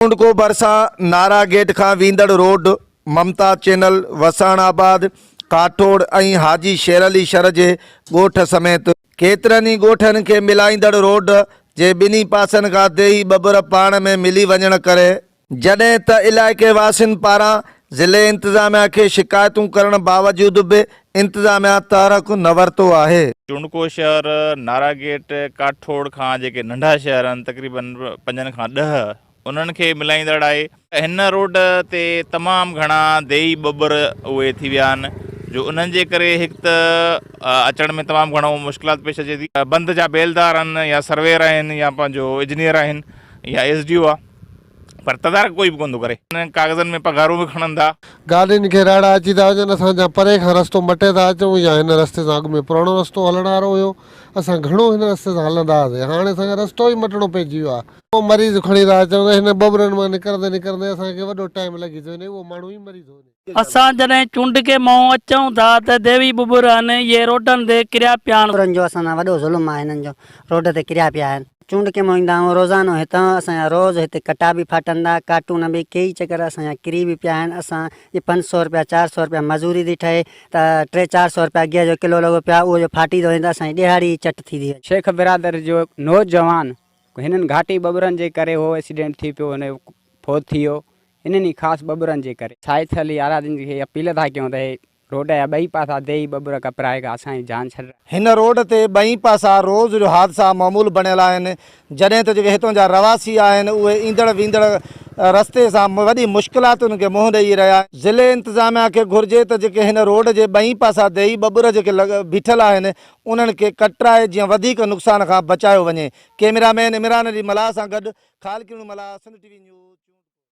को बरसा नारा गेट खां वींदड़ रोड ममता चैनल वसाणाबाद काठोड़ ऐं हाजी शेर अली शर जे ॻोठ समेत केतिरनि ई ॻोठनि खे मिलाईंदड़ रोड जे ॿिन्ही पासनि खां देही बबुर पाण में मिली वञण करे जॾहिं त इलाइक़े वासियुनि पारां ज़िले इंतिज़ामिया खे शिकायतूं करण बावजूद बि इंतिज़ामिया तहरक न वरितो आहे। चूंडको शहर नारा गेट काठोड़ खां जेके नंढा शहर आहिनि तक़रीबन 5 खां 10 उन्हनि खे मिलाईंदड़ आहे। हिन रोड ते तमामु घणा देही बब्बर उहे थी विया आहिनि जो उन्हनि जे करे हिकु त अचण में तमामु घणो मुश्किलात पेश अचे थी। बंद जा बेलदार आहिनि या सर्वेयर आहिनि या पंहिंजो इंजीनियर आहिनि या SDO आहे, पर तदारक कोई बि कोन थो करे। कागज़नि में पघारूं बि खणनि था। गाॾियुनि खे राड़ा अची था वञनि, असां जा परे खां रस्तो मटे था अचूं या हिन रस्ते सां अॻु में पुराणो रस्तो हलण वारो हुयो, असां घणो हिन रस्ते सां हलंदा हुआसीं, हाणे असांखे रस्तो ई मटणो पइजी वियो आहे। उहो मरीज़ खणी था अचूं त हिन बबरनि मां निकिरंदे निकिरंदे असांखे वॾो टाइम लॻी थो वञे, उहो माण्हू ई मरी थो वञे। असां जॾहिं चूंडके मां अचूं था त देवी बुबुर आहिनि इहे रोडनि ते किरिया पिया आहिनि। जो असां वॾो ज़ुल्म आहे, हिननि जो रोड ते किरिया पिया आहिनि। चूंडके मां ईंदा आहियूं रोज़ानो हितां, असांजा रोज़ हिते कटा बि फाटंदा, कार्टून बि कई चकर असांजा किरी बि पिया आहिनि। असां जे 500 रुपया 400 रुपया मज़ूरी थी ठहे त 300-400 रुपया गिह जो किलो लॻो पिया, उहो जो फाटी थो वञे त असांजी ॾिहाड़ी चट थी थी। शेख बिरादर जो नौजवान हिननि घाटी बबरनि जे करे हो एक्सीडेंट थी पियो, हुन फोत थी वियो, इन्हनि ख़ासि बबरनि जे करे। साइथ अली आराधन खे अपील था कयूं त रोड जा ॿई पासा देही बबर कपराएगा असांजी जान छॾ। हिन रोड ते ॿई पासा रोज़ जो हादसा मामूल बणियल आहिनि, जॾहिं त जेके हितां जा रवासी आहिनि उहे ईंदड़ वींदड़ रस्ते सां वॾी मुश्किलातुनि खे मुंहुं ॾेई रहिया। ज़िले इंतिज़ामिया खे घुर्जे त जेके हिन रोड जे ॿई पासा देही बबुर जेके बीठल आहिनि उन्हनि खे कटराए जीअं वधीक नुक़सान खां बचायो वञे। कैमरामैन इमरान अली मलाह सां गॾु ख़ालिक़ मलाह, सिंध TV न्यूज़।